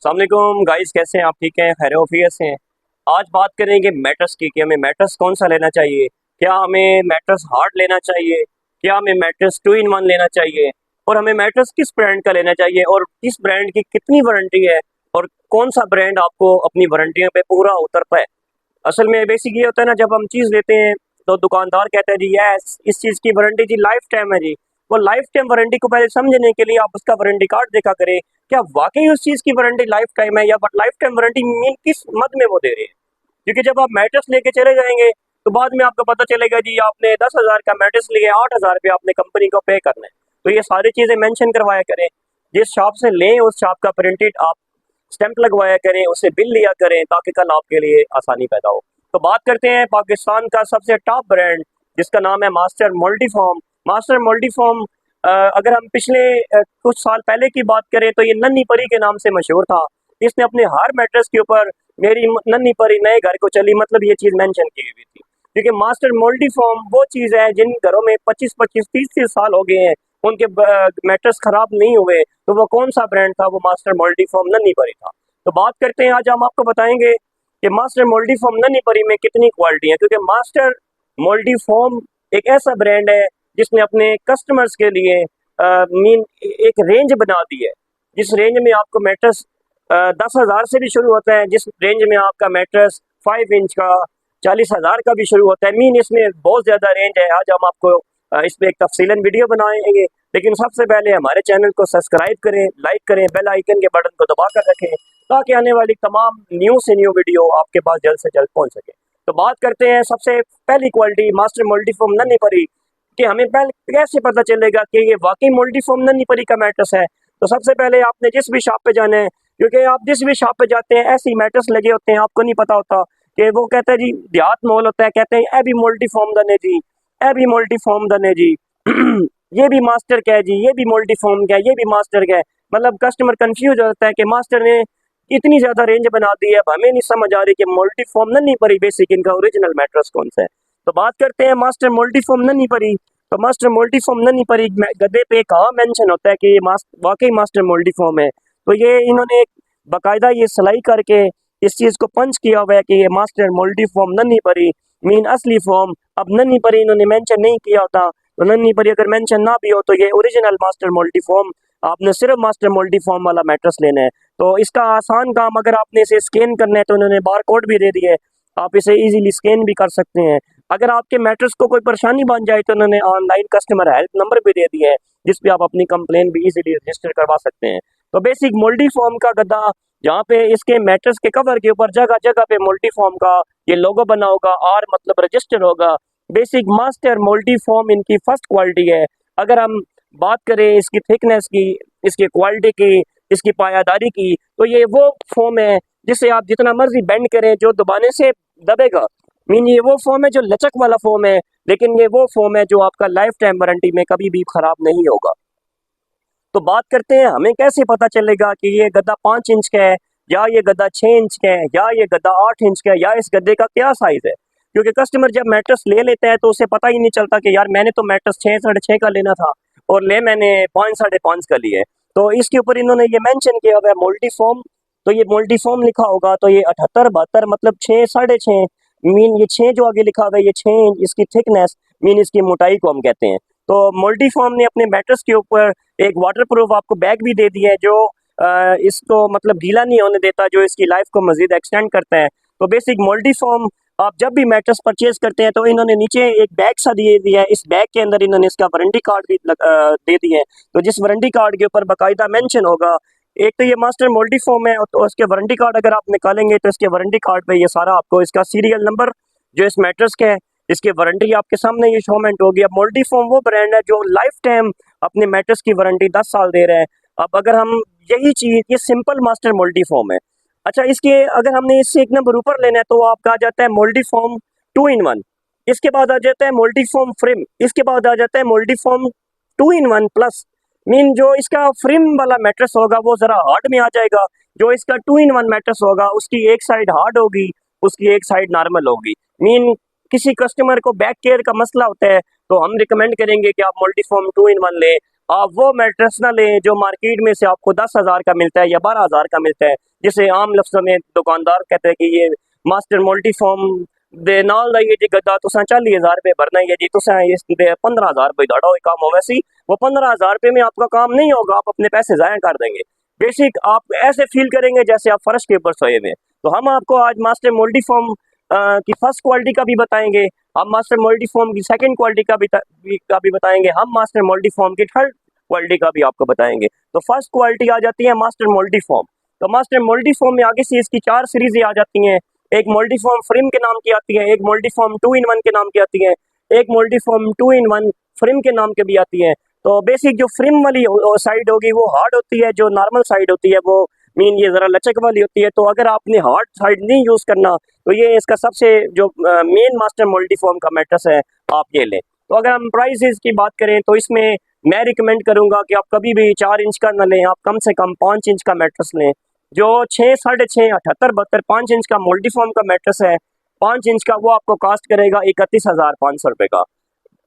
अस्सलाम वालेकुम गाइस, कैसे हैं आप? ठीक हैं, खैर वफियत से हैं। आज बात करेंगे मैट्रेस की कि हमें मैट्रेस कौन सा लेना चाहिए। क्या हमें मैट्रेस हार्ड लेना चाहिए, क्या हमें मैट्रेस टू इन वन लेना चाहिए, और हमें मैट्रेस किस ब्रांड का लेना चाहिए और किस ब्रांड की कितनी वारंटी है, और कौन सा ब्रांड आपको अपनी वारंटियों पे पूरा उतरता है। असल में बेसिक ये होता है ना, जब हम चीज़ लेते हैं तो दुकानदार कहता है जी यस इस चीज़ की वारंटी जी लाइफ टाइम है जी। वो लाइफ टाइम वारंटी को पहले समझने के लिए आप उसका वारंटी कार्ड देखा करें, क्या वाकई उस चीज़ की वारंटी लाइफ टाइम है, या लाइफ टाइम वारंटी मीन किस मद में वो दे रहे हैं। क्योंकि जब आप मैट्रेस लेके चले जाएंगे तो बाद में आपको पता चलेगा जी आपने 10,000 का मैट्रेस लिया, 8,000 रुपये आपने कंपनी को पे करना है। तो ये सारी चीज़ें मेंशन करवाया करें। जिस शॉप से लें उस शॉप का प्रिंटेड आप स्टैंप लगवाया करें, उससे बिल लिया करें, ताकि कल आपके लिए आसानी पैदा हो। तो बात करते हैं पाकिस्तान का सबसे टॉप ब्रांड जिसका नाम है मास्टर मल्टीफॉर्म। मास्टर मल्टीफॉर्म अगर हम पिछले कुछ साल पहले की बात करें तो ये नन्ही परी के नाम से मशहूर था। इसने अपने हर मैट्रेस के ऊपर मेरी नन्ही परी नए घर को चली, मतलब ये चीज़ मेंशन की हुई थी। क्योंकि मास्टर मल्टीफॉर्म वो चीज़ है जिन घरों में 25-25 30-30 साल हो गए हैं, उनके मैट्रेस खराब नहीं हुए। तो वो कौन सा ब्रांड था? वो मास्टर मल्टीफॉर्म नन्ही परी था। तो बात करते हैं, आज हम आपको बताएंगे कि मास्टर मल्टीफॉर्म नन्ही परी में कितनी क्वालिटी है। क्योंकि मास्टर मल्टीफॉर्म एक ऐसा ब्रांड है जिसने अपने कस्टमर्स के लिए मीन एक रेंज बना दी है। जिस रेंज में आपको मैट्रेस 10,000 से भी शुरू होता है, जिस रेंज में आपका मैट्रेस 5 इंच का 40,000 का भी शुरू होता है। मीन इसमें बहुत ज़्यादा रेंज है। आज हम आपको इस पर एक तफसीलन वीडियो बनाएंगे, लेकिन सबसे पहले हमारे चैनल को सब्सक्राइब करें, लाइक करें, बेल आइकन के बटन को दबा कर रखें, ताकि आने वाली तमाम न्यू से न्यू वीडियो आपके पास जल्द से जल्द पहुंच सके। तो बात करते हैं सबसे पहली क्वालिटी मास्टर मल्टीफॉर्म नन्ही परी कि हमें पहले कैसे पता चलेगा कि ये वाकई मल्टीफॉर्म नन्ही परी का मैट्रेस है। तो सबसे पहले आपने जिस भी शॉप पे जाना है, क्योंकि आप जिस भी शॉप पे जाते हैं ऐसे मैट्रेस लगे होते हैं, आपको नहीं पता होता कि वो कहता है जी देहात मॉल होता है, कहते हैं ए भी मल्टीफॉर्म दने जी, ए भी मल्टीफॉर्म दने जी ये भी मास्टर का है जी, ये भी मल्टीफॉर्म का है, ये भी मास्टर का है। मतलब कस्टमर कंफ्यूज होता है कि मास्टर ने इतनी ज्यादा रेंज बना दी है, अब हमें नहीं समझ आ रही कि मल्टीफॉर्म नन्ही परी बेसिक इनका ओरिजिनल मैट्रेस कौन सा है। तो बात करते हैं मास्टर मल्टीफॉर्म नन्ही परी। तो मास्टर मल्टीफॉर्म नन्ही परी गद्दे पे कहाँ मेंशन होता है कि ये वाकई मास्टर मल्टीफॉर्म है? तो ये इन्होंने एक बाकायदा ये सिलाई करके इस चीज को पंच किया हुआ है कि ये मास्टर मल्टीफॉर्म नन्ही परी मीन असली फॉर्म। अब नन्ही परी इन्होंने मेंशन नहीं किया होता, तो नन्ही परी अगर मेंशन ना भी हो तो ये ओरिजिनल मास्टर मल्टीफॉर्म। आपने सिर्फ मास्टर मल्टीफॉर्म वाला मैट्रेस लेना है। तो इसका आसान काम, अगर आपने इसे स्कैन करना है तो उन्होंने बार कोड भी दे दिया है, आप इसे इजीली स्कैन भी कर सकते हैं। अगर आपके मैट्रेस को कोई परेशानी बन जाए तो उन्होंने ऑनलाइन कस्टमर हेल्प नंबर भी दे दिया है, जिस पे आप अपनी कंप्लेन भी इजीली रजिस्टर करवा सकते हैं। तो बेसिक मल्टीफॉर्म का गद्दा, जहाँ पे इसके मैट्रेस के कवर के ऊपर जगह जगह पे मल्टीफॉर्म का ये लोगो बना होगा, आर मतलब रजिस्टर होगा। बेसिक मास्टर मल्टीफॉर्म इनकी फर्स्ट क्वालिटी है। अगर हम बात करें इसकी थिकनेस की, इसकी क्वालिटी की, इसकी पायादारी की, तो ये वो फॉर्म है जिसे आप जितना मर्जी बेंड करें जो दबाने से दबेगा। मीन ये वो फॉर्म है जो लचक वाला फॉर्म है, लेकिन ये वो फॉर्म है जो आपका लाइफ टाइम वारंटी में कभी भी खराब नहीं होगा। तो बात करते हैं हमें कैसे पता चलेगा कि ये गद्दा 5 इंच का है, या ये गद्दा 6 इंच का है, या ये गद्दा 8 इंच का है, या इस गद्दे का क्या साइज है। क्योंकि कस्टमर जब मैट्रेस ले लेता है तो उसे पता ही नहीं चलता कि यार मैंने तो मैट्रेस 6 साढ़े 6 का लेना था और ले मैंने 5 साढ़े 5 का लिए। तो इसके ऊपर इन्होंने ये मेंशन किया हुआ है मल्टीफॉर्म। तो ये मल्टीफॉर्म लिखा होगा तो ये 78 72 मतलब 6 साढ़े 6 मीन ये 6 जो आगे लिखा हुआ है ये 6 इंच इसकी थिकनेस मीन इसकी मोटाई को हम कहते हैं। तो मल्टीफॉर्म ने अपने मैट्रेस के ऊपर एक वाटरप्रूफ आपको बैग भी दे दिया है, जो इसको मतलब गीला नहीं होने देता, जो इसकी लाइफ को मजीद एक्सटेंड करता है। तो बेसिक मल्टीफॉर्म आप जब भी मैट्रेस परचेज करते हैं तो इन्होंने नीचे एक बैग सा दिए दिया है, इस बैग के अंदर इन्होंने इसका वारंटी कार्ड भी दे दिए हैं। तो जिस वारंटी कार्ड के ऊपर बाकायदा मेंशन होगा, एक तो ये मास्टर मल्टीफॉर्म है, तो उसके वारंटी कार्ड अगर आप निकालेंगे तो इसके वारंटी कार्ड पे ये सारा आपको इसका सीरियल नंबर जो इस मैट्रेस का है, इसकी वारंटी आपके सामने ये शोमेंट होगी। अब मल्टीफॉर्म वो ब्रांड है जो लाइफ टाइम अपने मैट्रेस की वारंटी 10 साल दे रहे हैं। अब अगर हम यही चीज, ये सिंपल मास्टर मल्टीफॉर्म है। अच्छा, इसके अगर हमने इससे एक नंबर ऊपर लेना है तो आपका आ जाता है मल्टीफॉर्म 2 in 1। इसके बाद आ जाता है मल्टीफॉर्म फ्रेम, इसके बाद आ जाता है मल्टीफॉर्म 2 in 1 प्लस। मीन जो इसका फ्रेम वाला मैट्रेस होगा वो जरा हार्ड में आ जाएगा, जो इसका 2 in 1 मैट्रेस होगा उसकी एक साइड हार्ड होगी, उसकी एक साइड नॉर्मल होगी। मीन किसी कस्टमर को बैक केयर का मसला होता है तो हम रिकमेंड करेंगे कि आप मल्टीफॉर्म 2 in 1 लें। आप वो मैट्रेस ना लें जो मार्केट में से आपको 10,000 का मिलता है या 12,000 का मिलता है, जिसे आम लफ्ज़ों में दुकानदार कहते हैं कि ये मास्टर मल्टीफॉर्म दे नाल दा ये जी गद्दा तुसां 40,000 रुपये भरना है जी तुसां इस 15,000 रुपये दाड़ा हुई काम होगा सी, वो 15,000 रुपये में आपका काम नहीं होगा, आप अपने पैसे ज़ाया कर देंगे। बेसिक आप ऐसे फील करेंगे जैसे आप फर्श के ऊपर सोए हुए हैं। तो हम आपको आज मास्टर मल्टीफॉर्म की फर्स्ट क्वालिटी का भी बताएंगे, हम मास्टर मल्टीफॉर्म की सेकंड क्वालिटी का भी बताएंगे, हम मास्टर मल्टीफॉर्म की थर्ड क्वालिटी का भी आपको बताएंगे। तो फर्स्ट क्वालिटी आ जाती है मास्टर मल्टीफॉर्म। तो मास्टर मल्टीफॉर्म में आगे से इसकी 4 सीरीज आ जाती हैं। एक मल्टीफॉर्म फ्रेम के नाम की आती है, एक मल्टीफॉर्म 2-in-1 के नाम की आती है, एक मल्टीफॉर्म 2-in-1 फ्रेम के नाम के भी आती है। तो बेसिक जो फ्रेम वाली साइड होगी वो हार्ड होती है, जो नॉर्मल साइड होती है वो मीन ये ज़रा लचक वाली होती है। तो अगर आपने हार्ड साइड नहीं यूज़ करना तो ये इसका सबसे जो मेन मास्टर मल्टीफॉर्म का मैट्रेस है, आप ये लें। तो अगर हम प्राइसेस की बात करें तो इसमें मैं रिकमेंड करूंगा कि आप कभी भी 4 इंच का ना लें, आप कम से कम 5 इंच का मैट्रेस लें। जो 6, 6.5, 78, 72, 5 इंच का मल्टीफॉर्म का मैट्रेस है, 5 इंच का वो आपको कास्ट करेगा 31,500 रुपये का।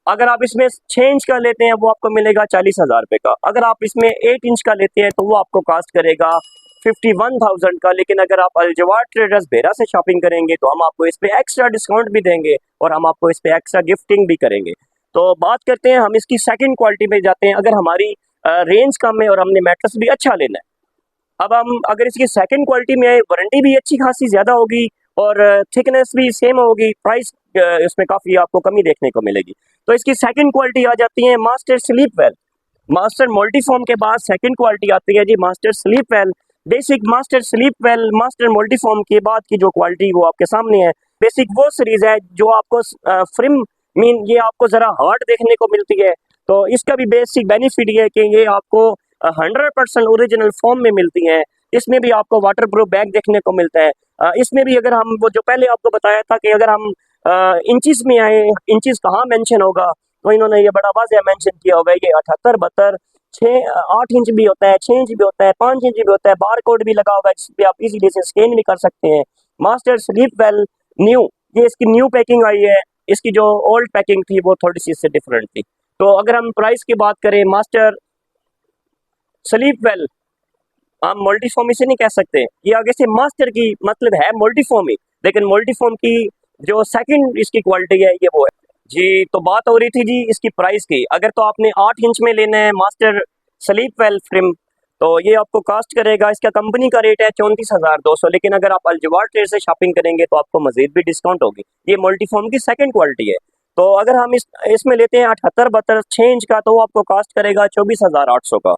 अगर आप इसमें 6 इंच का लेते हैं वो आपको मिलेगा 40,000 रुपये का। अगर आप इसमें 8 इंच का लेते हैं तो वो आपको कास्ट करेगा 51,000 का। लेकिन अगर आप अलजवार ट्रेडर्स बेरा से शॉपिंग करेंगे तो हम आपको इस पे एक्स्ट्रा डिस्काउंट भी देंगे और हम आपको इस पे एक्स्ट्रा गिफ्टिंग भी करेंगे। तो बात करते हैं हम इसकी सेकंड क्वालिटी में जाते हैं। अगर हमारी रेंज कम है और हमने मैट्रेस भी अच्छा लेना है, अब हम अगर इसकी सेकंड क्वालिटी में वारंटी भी अच्छी खासी ज़्यादा होगी और थिकनेस भी सेम होगी, प्राइस इसमें काफ़ी आपको कमी देखने को मिलेगी। तो इसकी सेकंड क्वालिटी आ जाती है master Sleepwell. Master multiform के बाद सेकंड क्वालिटी आती है जी master Sleepwell. Basic master Sleepwell master multiform के बाद की जो क्वालिटी वो आपके सामने है। बेसिक वो सीरीज है जो आपको फ्रिम मीन ये आपको ज़रा हार्ड देखने को मिलती है। तो इसका भी बेसिक बेनिफिट ये है कि ये आपको 100% ओरिजिनल फॉर्म में मिलती हैं। इसमें भी आपको वाटर प्रूफ बैग देखने को मिलता है। इसमें भी अगर हम वो जो पहले आपको बताया था कि अगर हम इंचेस में आए, इंचेस कहाँ मेंशन होगा, तो इन्होंने ये बड़ा वाज़ह मेंशन किया होगा। ये 78, 72, 8 इंच भी होता है, 6 इंच भी होता है, 5 इंच भी होता है। बार कोड भी लगा होगा जिस पे आप इजीली से स्कैन भी कर सकते हैं। मास्टर स्लीप वेल न्यू, ये इसकी न्यू पैकिंग आई है। इसकी जो ओल्ड पैकिंग थी वो थोड़ी सी इससे डिफरेंट थी। तो अगर हम प्राइस की बात करें, मास्टर स्लीप वेल हम मल्टीफॉर्म इसे नहीं कह सकते, ये आगे से मास्टर की मतलब है मल्टीफॉर्म ही, लेकिन मल्टीफॉर्म की जो सेकंड इसकी क्वालिटी है ये वो है जी। तो बात हो रही थी जी इसकी प्राइस की। अगर तो आपने 8 इंच में लेना है मास्टर स्लीप वेल फ्रेम तो ये आपको कास्ट करेगा, इसका कंपनी का रेट है 34,200। लेकिन अगर आप अलजवार ट्रेड से शॉपिंग करेंगे तो आपको मजीद भी डिस्काउंट होगी। ये मल्टीफॉर्म की सेकंड क्वालिटी है। तो अगर हम इसमें लेते हैं 78, 72, 6 इंच का तो वो आपको कास्ट करेगा 24,800 का।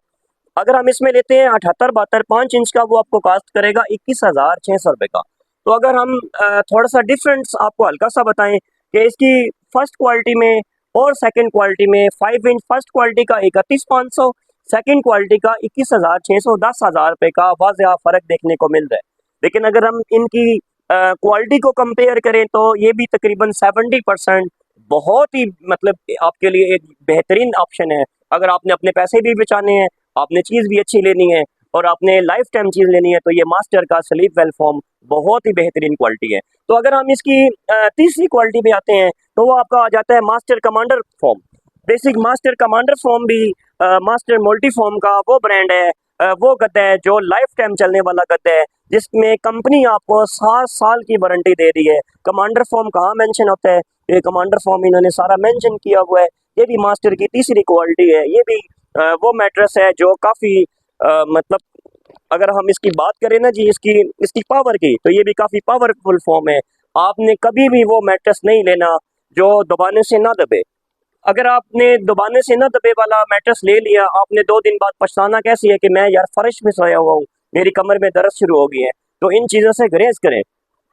अगर हम इसमें लेते हैं 78, 72, 5 इंच का वो आपको कास्ट करेगा 21,600 रुपये का। तो अगर हम थोड़ा सा डिफरेंस आपको हल्का सा बताएं कि इसकी फर्स्ट क्वालिटी में और सेकंड क्वालिटी में 5 इंच फर्स्ट क्वालिटी का 31,500, सेकंड क्वालिटी का 21,600, 10,000 रुपये का वाज़ह फ़र्क देखने को मिल रहा है। लेकिन अगर हम इनकी क्वालिटी को कंपेयर करें तो ये भी तकरीबन 70% बहुत ही मतलब आपके लिए एक बेहतरीन ऑप्शन है। अगर आपने अपने पैसे भी बचाने हैं, आपने चीज़ भी अच्छी लेनी है और आपने लाइफ टाइम चीज़ लेनी है, तो ये मास्टर का स्लीप वेल फॉर्म बहुत ही बेहतरीन क्वालिटी है। तो अगर हम इसकी तीसरी क्वालिटी में आते हैं तो वो आपका आ जाता है master commander form. Basic master commander form भी मास्टर मल्टी फॉर्म का वो ब्रांड है, वो गद्दा है जो लाइफ टाइम चलने वाला गद्दा है, जिसमें कंपनी आपको 7 साल की वारंटी दे रही है। कमांडर फॉर्म कहाँ मेंशन होता है, ये कमांडर फॉर्म इन्होंने सारा मेंशन किया हुआ है। ये भी मास्टर की तीसरी क्वालिटी है। ये भी वो मैट्रेस है जो काफ़ी मतलब अगर हम इसकी बात करें ना जी इसकी पावर की, तो ये भी काफ़ी पावरफुल फॉर्म है। आपने कभी भी वो मैट्रेस नहीं लेना जो दबाने से ना दबे। अगर आपने दबाने से ना दबे वाला मैट्रेस ले लिया, आपने 2 दिन बाद पछताना कैसी है कि मैं यार फर्श में सोया हुआ हूँ, मेरी कमर में दर्द शुरू हो गई है। तो इन चीज़ों से गुरेज करें।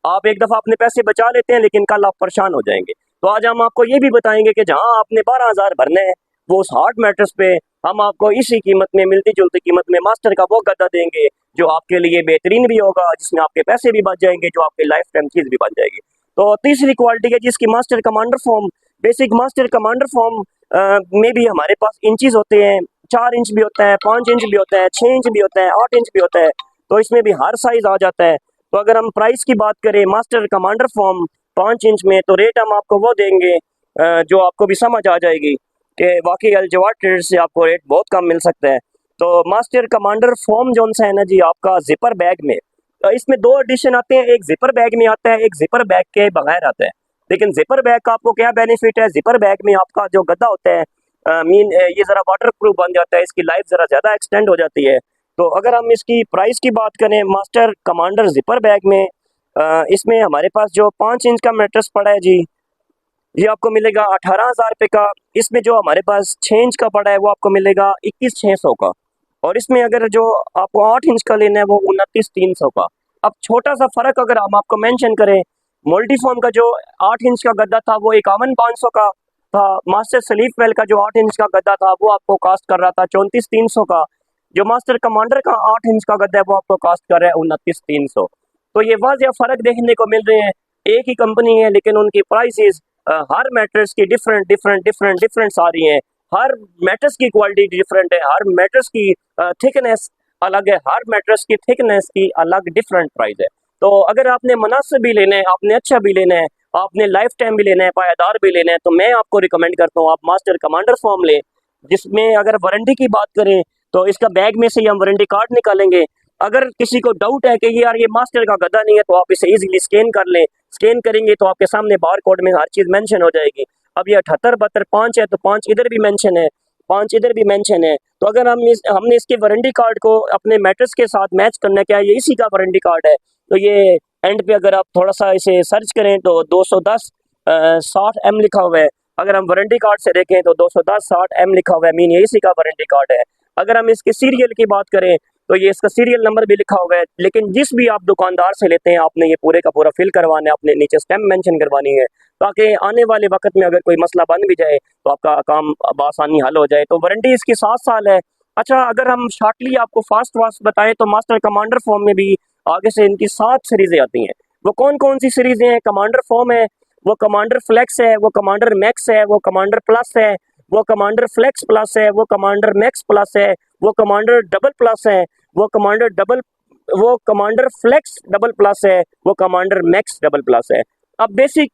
आप एक दफ़ा अपने पैसे बचा लेते हैं लेकिन कल आप परेशान हो जाएंगे। तो आज हम आपको ये भी बताएंगे कि जहाँ आपने 12,000 भरने हैं वो उस हार्ड मैट्रेस पे हम आपको इसी कीमत में, मिलती जुलती कीमत में मास्टर का वो गद्दा देंगे जो आपके लिए बेहतरीन भी होगा, जिसमें आपके पैसे भी बच जाएंगे, जो आपके लाइफ टाइम चीज़ भी बन जाएगी। तो तीसरी क्वालिटी है जिसकी master commander form. Basic master commander form में भी हमारे पास इंचेस होते हैं, 4 इंच भी होता है, 5 इंच भी होता है, 6 इंच भी होता है, 8 इंच भी होता है। तो इसमें भी हर साइज आ जाता है। तो अगर हम प्राइस की बात करें मास्टर कमांडर फॉर्म 5 इंच में, तो रेट हम आपको वो देंगे जो आपको भी समझ आ जाएगी। कि वाकई अल-जवाद ट्रेडर्स से आपको रेट बहुत कम मिल सकता है। तो मास्टर कमांडर फोम जोन सा है ना जी आपका जिपर बैग में, इसमें दो एडिशन आते हैं, एक जिपर बैग में आता है, एक जिपर बैग के बगैर आता है। लेकिन जिपर बैग का आपको क्या बेनिफिट है, जिपर बैग में आपका जो गद्दा होता है ये ज़रा वाटर प्रूफ बन जाता है, इसकी लाइफ ज़रा ज़्यादा एक्सटेंड हो जाती है। तो अगर हम इसकी प्राइस की बात करें मास्टर कमांडर जिपर बैग में, इसमें हमारे पास जो 5 इंच का मैट्रेस पड़ा है जी, ये आपको मिलेगा 18,000 रुपये का। इसमें जो हमारे पास 6 इंच का पड़ा है वो आपको मिलेगा 21,600 का। और इसमें अगर जो आपको 8 इंच का लेना है वो 29,300 का। अब छोटा सा फ़र्क अगर हम आपको मेंशन करें, मल्टीफॉर्म का जो 8 इंच का गद्दा था वो 51,500 का था। मास्टर स्लीप वेल का जो 8 इंच का गद्दा था वो आपको कास्ट कर रहा था 34,300 का। जो मास्टर कमांडर का 8 इंच का गद्दा है वो आपको कास्ट कर रहा है 29,300। तो ये वाज़ेह फ़र्क देखने को मिल रहे हैं। एक ही कंपनी है लेकिन उनकी प्राइसेस हर मैट्रेस की डिफरेंट आ रही हैं। हर मैट्रेस की क्वालिटी डिफरेंट है, हर मैट्रेस की थिकनेस अलग है, हर मैट्रेस की थिकनेस की अलग डिफरेंट प्राइस है। तो अगर आपने मुनासिब भी लेना है, आपने अच्छा भी लेना है, आपने लाइफ टाइम भी लेना है, पायादार भी लेना है, तो मैं आपको रिकमेंड करता हूँ आप मास्टर कमांडर फॉर्म लें, जिसमें अगर वारंटी की बात करें तो इसका बैग में से ही हम वारंटी कार्ड निकालेंगे। अगर किसी को डाउट है कि यार ये मास्टर का गद्दा नहीं है तो आप इसे इजीली स्कैन कर लें। स्कैन करेंगे तो आपके सामने बार कोड में हर चीज़ मेंशन हो जाएगी। अब ये 78 72 5 है तो 5 इधर भी मेंशन है, 5 इधर भी मेंशन है। तो अगर हमने इसके वारंटी कार्ड को अपने मैट्रेस के साथ मैच करना, क्या ये इसी का वारंटी कार्ड है, तो ये एंड पे अगर आप थोड़ा सा इसे सर्च करें तो 210 60 M लिखा हुआ है। अगर हम वारंटी कार्ड से देखें तो 210 60 M लिखा हुआ है, मीन ये इसी का वारंटी कार्ड है। अगर हम इसके सीरियल की बात करें तो ये इसका सीरियल नंबर भी लिखा हुआ है। लेकिन जिस भी आप दुकानदार से लेते हैं आपने ये पूरे का पूरा फिल करवाना है, अपने नीचे स्टैम्प मेंशन करवानी है, ताकि आने वाले वक्त में अगर कोई मसला बन भी जाए तो आपका काम बआसानी हल हो जाए। तो वारंटी इसकी 7 साल है। अच्छा, अगर हम शॉर्टली आपको फास्ट बताएं तो मास्टर कमांडर फॉर्म में भी आगे से इनकी 7 सीरीजें आती हैं। वो कौन कौन सी सीरीजें हैं? कमांडर फॉर्म है, वो कमांडर फ्लेक्स है, वो कमांडर मैक्स है, वो कमांडर प्लस है, वो कमांडर फ्लेक्स प्लस है, वो कमांडर मैक्स प्लस है, वो कमांडर डबल प्लस है, वो कमांडर फ्लेक्स डबल प्लस है, वो कमांडर मैक्स डबल प्लस है। अब बेसिक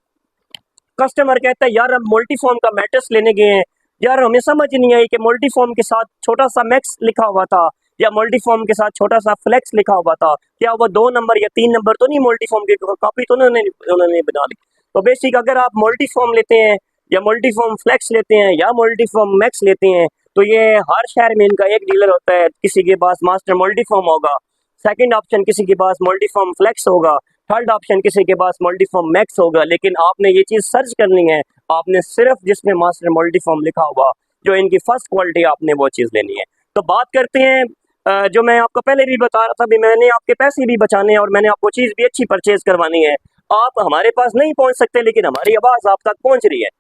कस्टमर कहता है यार हम मल्टीफॉर्म का मैट्रेस लेने गए हैं, यार हमें समझ नहीं आई कि मल्टीफॉर्म के साथ छोटा सा मैक्स लिखा हुआ था या मल्टीफॉर्म के साथ छोटा सा फ्लेक्स लिखा हुआ था, क्या वो 2 नंबर या 3 नंबर तो नहीं मल्टीफॉर्म की कॉपी तो उन्होंने बना ली। तो बेसिक अगर आप मल्टीफॉर्म लेते हैं या मल्टीफॉर्म फ्लेक्स लेते हैं या मल्टीफॉर्म मैक्स लेते हैं तो ये हर शहर में इनका एक डीलर होता है। किसी के पास मास्टर मल्टीफॉर्म होगा, सेकंड ऑप्शन किसी के पास मल्टीफॉर्म फ्लेक्स होगा, थर्ड ऑप्शन किसी के पास मल्टीफॉर्म मैक्स होगा। लेकिन आपने ये चीज़ सर्च करनी है, आपने सिर्फ जिसमें मास्टर मल्टीफॉर्म लिखा होगा जो इनकी फर्स्ट क्वालिटी आपने वो चीज़ लेनी है। तो बात करते हैं जो मैं आपको पहले भी बता रहा था, भी मैंने आपके पैसे भी बचाने हैं और मैंने आपको चीज़ भी अच्छी परचेज करवानी है। आप हमारे पास नहीं पहुंच सकते लेकिन हमारी आवाज़ आप तक पहुंच रही है।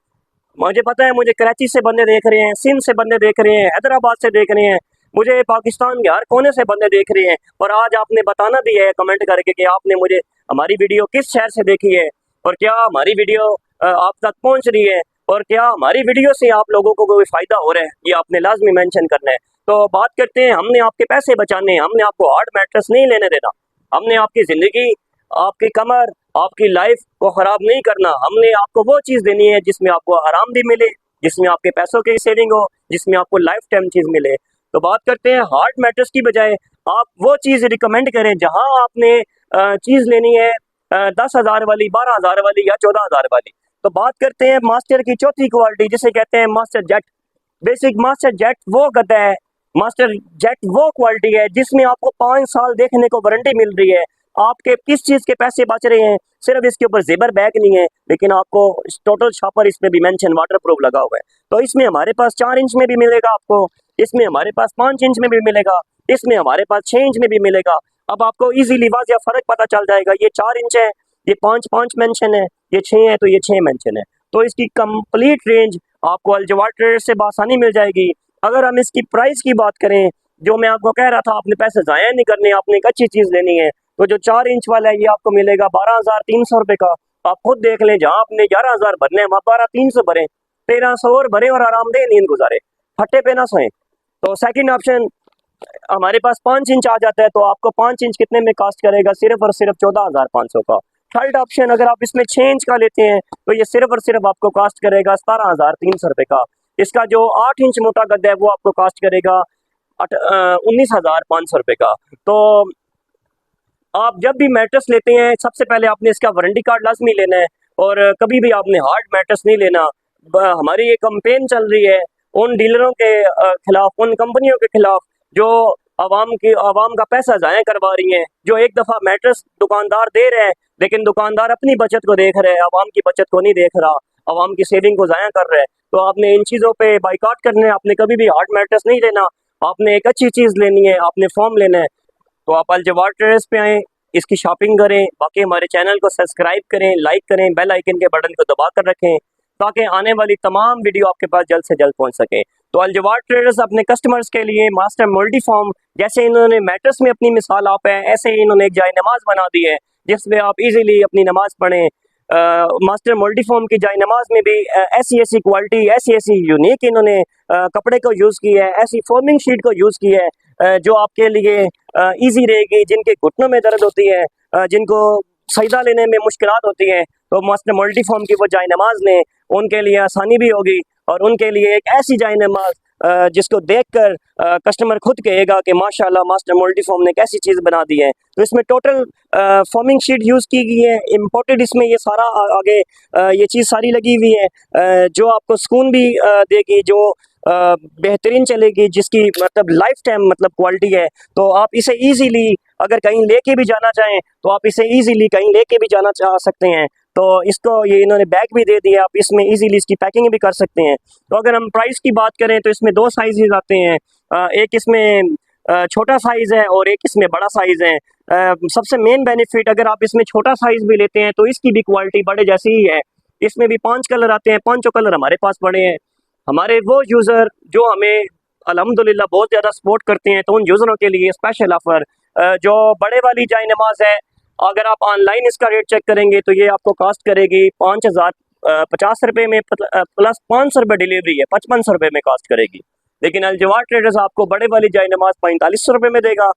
मुझे पता है, मुझे कराची से बंदे देख रहे हैं, सिंध से बंदे देख रहे हैं, हैदराबाद से देख रहे हैं, मुझे पाकिस्तान के हर कोने से बंदे देख रहे हैं। और आज आपने बताना भी है कमेंट करके कि आपने मुझे हमारी वीडियो किस शहर से देखी है और क्या हमारी वीडियो आप तक पहुंच रही है और क्या हमारी वीडियो से आप लोगों को कोई फ़ायदा हो रहा है, ये आपने लाजमी मेंशन करना है। तो बात करते हैं, हमने आपके पैसे बचाने हैं, हमने आपको हार्ड मैट्रेस नहीं लेने देना, हमने आपकी ज़िंदगी, आपकी कमर, आपकी लाइफ को ख़राब नहीं करना। हमने आपको वो चीज़ देनी है जिसमें आपको आराम भी मिले, जिसमें आपके पैसों की सेविंग हो, जिसमें आपको लाइफ टाइम चीज़ मिले। तो बात करते हैं हार्ड मैट्रेस की बजाय आप वो चीज़ रिकमेंड करें जहां आपने चीज़ लेनी है 10,000 वाली, 12,000 वाली या 14,000 वाली। तो बात करते हैं मास्टर की चौथी क्वालिटी जिसे कहते हैं master jet. Basic master jet वो गद्दा है, मास्टर जेट वो क्वालिटी है जिसमें आपको 5 साल देखने को वारंटी मिल रही है। आपके किस चीज़ के पैसे बच रहे हैं? सिर्फ इसके ऊपर जेबर बैग नहीं है लेकिन आपको टोटल शॉपर इस पे भी मेंशन वाटर प्रूफ लगा हुआ है। तो इसमें हमारे पास 4 इंच में भी मिलेगा आपको, इसमें हमारे पास 5 इंच में भी मिलेगा, इसमें हमारे पास 6 इंच में भी मिलेगा। अब आपको इजीली वाज़ेह फ़र्क पता चल जाएगा, ये 4 इंच है, ये 5 मेंशन है, ये 6 है तो ये 6 मेंशन है। तो इसकी कंप्लीट रेंज आपको अल-जवाद ट्रेडर्स से बआसानी मिल जाएगी। अगर हम इसकी प्राइस की बात करें, जो मैं आपको कह रहा था आपने पैसे ज़ाया नहीं करने, आपने एक अच्छी चीज़ लेनी है, तो जो 4 इंच वाला है ये आपको मिलेगा 12,300 रुपये का। आप खुद देख लें, जहाँ आपने 11,000 भरने हैं वहाँ 12,300 भरें, 1,300 और भरें और आरामदेह नींद गुजारे, फट्टे पे ना सोएं। तो सेकंड ऑप्शन हमारे पास 5 इंच आ जाता है तो आपको 5 इंच कितने में कास्ट करेगा? सिर्फ और सिर्फ 14,500 का। थर्ड ऑप्शन अगर आप इसमें 6 इंच का लेते हैं तो ये सिर्फ और सिर्फ आपको कास्ट करेगा 17,300 रुपये का। इसका जो 8 इंच मोटा गद्दा है वो आपको कास्ट करेगा 19,500 रुपये का। तो आप जब भी मैट्रेस लेते हैं सबसे पहले आपने इसका वारंटी कार्ड लाजमी लेना है, और कभी भी आपने हार्ड मैट्रेस नहीं लेना। हमारी ये कंपेन चल रही है उन डीलरों के खिलाफ, उन कंपनियों के खिलाफ जो आवाम का पैसा ज़ाया करवा रही हैं, जो एक दफ़ा मैट्रेस दुकानदार दे रहे हैं लेकिन दुकानदार अपनी बचत को देख रहे हैं, आवाम की बचत को नहीं देख रहा, आवाम की सेविंग को ज़ाया कर रहे हैं। तो आपने इन चीज़ों पे बाइकाट करना है, आपने कभी भी हार्ड मैट्रेस नहीं लेना, आपने एक अच्छी चीज़ लेनी है, आपने फॉर्म लेना है। तो आप अल जवाद ट्रेडर्स पे आएँ, इसकी शॉपिंग करें, बाकी हमारे चैनल को सब्सक्राइब करें, लाइक करें, बेल आइकन के बटन को दबा कर रखें ताकि आने वाली तमाम वीडियो आपके पास जल्द से जल्द पहुंच सके। तो अल जवाद ट्रेडर्स अपने कस्टमर्स के लिए मास्टर मल्टी फॉर्म, जैसे इन्होंने मैट्रेस में अपनी मिसाल आप है, ऐसे ही इन्होंने एक जाए नमाज बना दी है जिसमें आप इजीली अपनी नमाज पढ़ें। मास्टर मल्टी फॉर्म की जाए नमाज में भी ऐसी ऐसी क्वालिटी, ऐसी ऐसी यूनिक इन्होंने कपड़े को यूज़ किया है, ऐसी फोमिंग शीट को यूज़ किया है जो आपके लिए ईजी रहेगी। जिनके घुटनों में दर्द होती है, जिनको सजदा लेने में मुश्किलात होती हैं, तो मास्टर मल्टी फॉर्म की वो जाए नमाज लें, उनके लिए आसानी भी होगी और उनके लिए एक ऐसी जाए नमाज जिसको देखकर कस्टमर खुद कहेगा कि माशाल्लाह मास्टर मल्टी फॉर्म ने कैसी चीज़ बना दी है। तो इसमें टोटल फॉर्मिंग शीट यूज़ की गई है, इम्पोर्टेड इसमें ये सारा आगे ये चीज़ सारी लगी हुई है जो आपको सुकून भी देगी, जो बेहतरीन चलेगी, जिसकी मतलब लाइफ टाइम मतलब क्वालिटी है। तो आप इसे ईजीली अगर कहीं लेके भी जाना चाहें तो आप इसे ईजीली कहीं लेके भी जाना चाह सकते हैं। तो इसको ये इन्होंने बैग भी दे दिया, आप इसमें इजीली इसकी पैकिंग भी कर सकते हैं। तो अगर हम प्राइस की बात करें तो इसमें 2 साइज़ आते हैं, एक इसमें छोटा साइज़ है और एक इसमें बड़ा साइज़ है। सबसे मेन बेनिफिट, अगर आप इसमें छोटा साइज़ भी लेते हैं तो इसकी भी क्वालिटी बड़े जैसी ही है। इसमें भी 5 कलर आते हैं, 5 कलर हमारे पास पड़े हैं। हमारे वो यूज़र जो हमें अल्हम्दुलिल्लाह बहुत ज़्यादा सपोर्ट करते हैं, तो उन यूज़रों के लिए स्पेशल ऑफ़र, जो बड़े वाली जाए नमाज है, अगर आप ऑनलाइन इसका रेट चेक करेंगे तो ये आपको कास्ट करेगी 5,050 रुपये में, प्लस 500 रुपये डिलीवरी है, 5500 रुपये में कास्ट करेगी। लेकिन अल जवाद ट्रेडर्स आपको बड़े वाली जाए नमाज 4500 रुपये में देगा,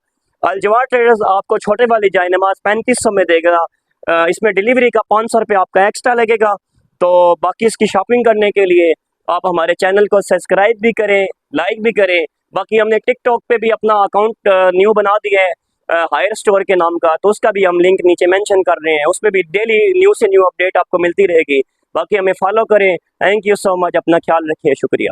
अल जवाद ट्रेडर्स आपको छोटे वाली जाए नमाज 3500 में देगा। इसमें डिलीवरी का 500 रुपये आपका एक्स्ट्रा लगेगा। तो बाकी इसकी शॉपिंग करने के लिए आप हमारे चैनल को सब्सक्राइब भी करें, लाइक भी करें। बाकी हमने टिकटॉक पे भी अपना अकाउंट न्यू बना दिया है हायर स्टोर के नाम का, तो उसका भी हम लिंक नीचे मेंशन कर रहे हैं, उस पर भी डेली न्यू से न्यू अपडेट आपको मिलती रहेगी। बाकी हमें फॉलो करें। थैंक यू सो मच, अपना ख्याल रखिए, शुक्रिया।